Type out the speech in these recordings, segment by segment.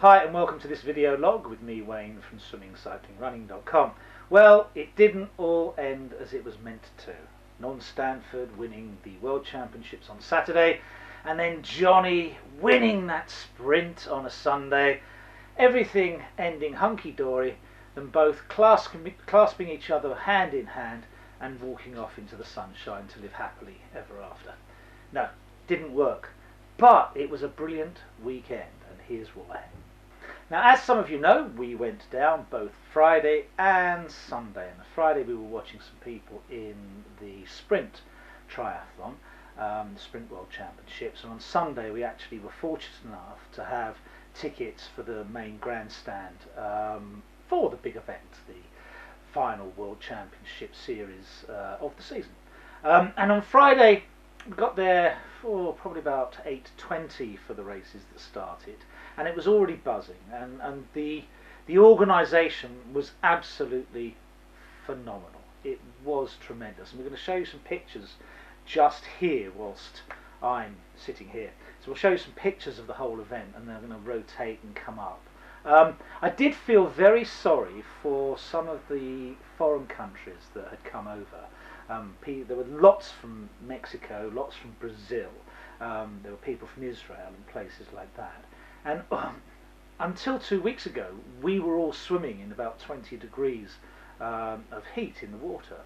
Hi and welcome to this video log with me, Wayne, from SwimCycleRunCoach. Well, it didn't all end as it was meant to. Non-Stanford winning the World Championships on Saturday, and then Johnny winning that sprint on a Sunday. Everything ending hunky-dory, them both clasping each other hand in hand and walking off into the sunshine to live happily ever after. No, didn't work. But it was a brilliant weekend, and here's why. Now, as some of you know, we went down both Friday and Sunday. And Friday we were watching some people in the sprint triathlon, the Sprint World Championships, and on Sunday we actually were fortunate enough to have tickets for the main grandstand for the big event, the final World Championship series of the season. And on Friday we got there for probably about 8:20 for the races that started, and it was already buzzing, and the organisation was absolutely phenomenal. It was tremendous, and we're going to show you some pictures just here whilst I'm sitting here. So we'll show you some pictures of the whole event, and they're going to rotate and come up. I did feel very sorry for some of the foreign countries that had come over. There were lots from Mexico, lots from Brazil, there were people from Israel and places like that. And until 2 weeks ago, we were all swimming in about 20 degrees of heat in the water.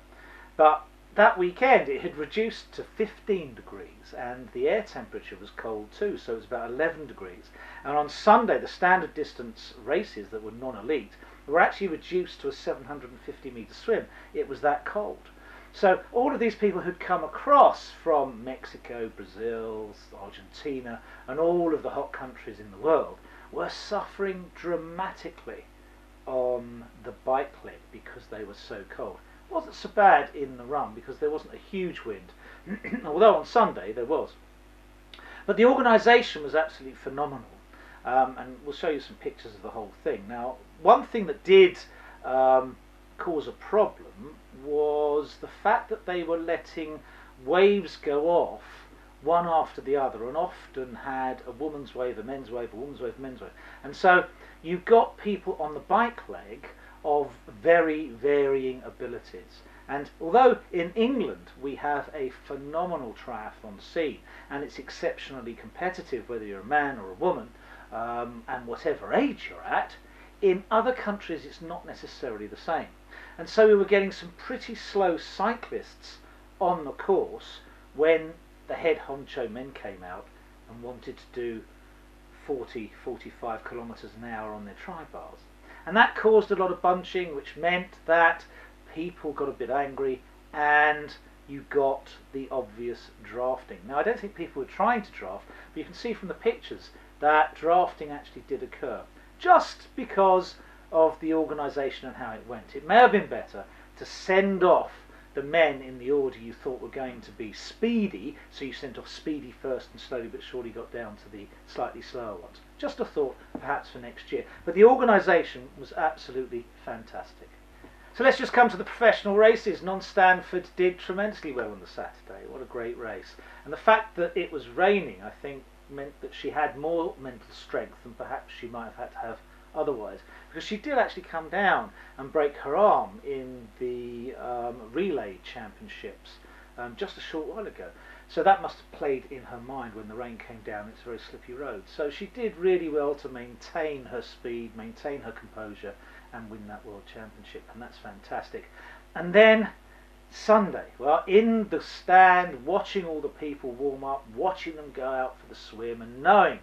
But that weekend it had reduced to 15 degrees, and the air temperature was cold too, so it was about 11 degrees. And on Sunday, the standard distance races that were non-elite were actually reduced to a 750 metre swim. It was that cold. So all of these people who'd come across from Mexico, Brazil, Argentina, and all of the hot countries in the world were suffering dramatically on the bike leg because they were so cold. It wasn't so bad in the run because there wasn't a huge wind, although on Sunday there was. But the organisation was absolutely phenomenal, and we'll show you some pictures of the whole thing. Now, one thing that did cause a problem was the fact that they were letting waves go off one after the other, and often had a woman's wave, a men's wave, a woman's wave, a men's wave. And so you've got people on the bike leg of very varying abilities. And although in England we have a phenomenal triathlon scene, and it's exceptionally competitive whether you're a man or a woman, and whatever age you're at, in other countries it's not necessarily the same. And so we were getting some pretty slow cyclists on the course when the head honcho men came out and wanted to do 40-45 kilometres an hour on their tri-bars. And that caused a lot of bunching, which meant that people got a bit angry and you got the obvious drafting. Now, I don't think people were trying to draft, but you can see from the pictures that drafting actually did occur, just because of the organisation and how it went. It may have been better to send off the men in the order you thought were going to be speedy, so you sent off speedy first and slowly but surely got down to the slightly slower ones. Just a thought perhaps for next year. But the organisation was absolutely fantastic. So let's just come to the professional races. Non-Stanford did tremendously well on the Saturday. What a great race. And the fact that it was raining, I think, meant that she had more mental strength than perhaps she might have had to have otherwise, because she did actually come down and break her arm in the relay championships just a short while ago. So that must have played in her mind when the rain came down. It's a very slippy road. So she did really well to maintain her speed, maintain her composure, and win that World Championship, and that's fantastic. And then Sunday, well, in the stand, watching all the people warm up, watching them go out for the swim, and knowing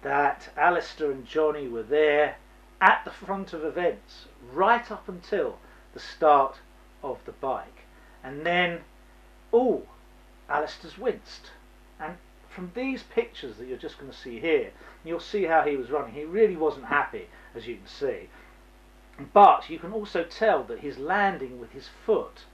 that Alistair and Johnny were there at the front of events right up until the start of the bike. And then, Alistair's winced. And from these pictures that you're just going to see here, you'll see how he was running. He really wasn't happy, as you can see. But you can also tell that he's landing with his foot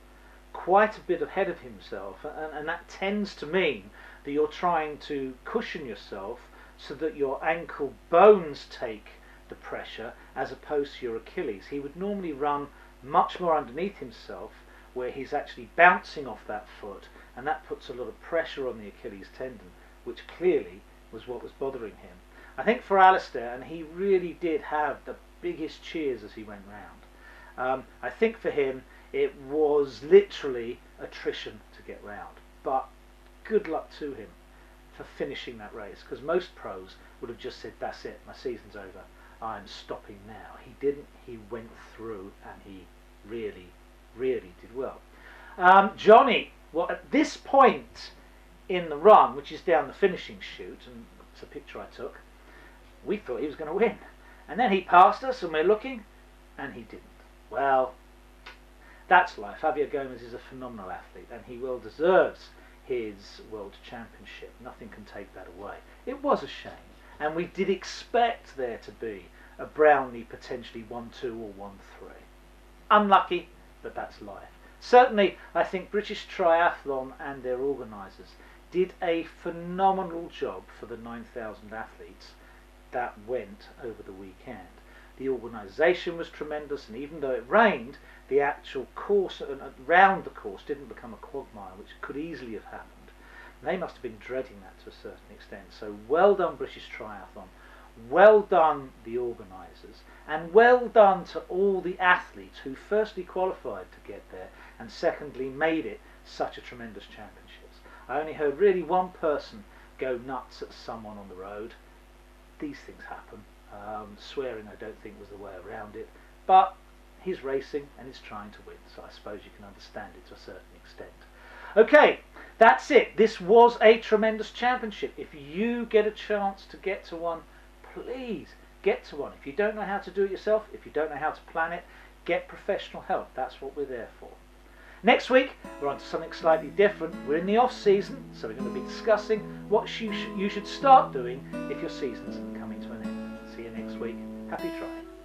quite a bit ahead of himself, and that tends to mean that you're trying to cushion yourself so that your ankle bones take the pressure as opposed to your Achilles. He would normally run much more underneath himself, where he's actually bouncing off that foot, and that puts a lot of pressure on the Achilles tendon, which clearly was what was bothering him. I think for Alistair, and he really did have the biggest cheers as he went round. I think for him it was literally attrition to get round, but good luck to him for finishing that race, because most pros would have just said, that's it, my season's over, I'm stopping now. He didn't. He went through, and he really, really did well. Johnny, well, at this point in the run, which is down the finishing chute, and it's a picture I took, we thought he was going to win. And then he passed us, and we're looking, and he didn't. Well, that's life. Javier Gomez is a phenomenal athlete, and he well deserves his World Championship. Nothing can take that away. It was a shame, and we did expect there to be a Brownlee potentially 1-2 or 1-3. Unlucky, but that's life. Certainly, I think British Triathlon and their organisers did a phenomenal job for the 9,000 athletes that went over the weekend. The organisation was tremendous, and even though it rained, the actual course around the course didn't become a quagmire, which could easily have happened. They must have been dreading that to a certain extent. So well done, British Triathlon. Well done, the organisers. And well done to all the athletes who firstly qualified to get there and secondly made it such a tremendous championships. I only heard really one person go nuts at someone on the road. These things happen. Swearing I don't think was the way around it. But he's racing and he's trying to win, so I suppose you can understand it to a certain extent. Okay, that's it. This was a tremendous championship. If you get a chance to get to one, please get to one. If you don't know how to do it yourself, if you don't know how to plan it, get professional help. That's what we're there for. Next week, we're on to something slightly different. We're in the off season, so we're going to be discussing what you should start doing if your season's coming to an end. See you next week. Happy trying.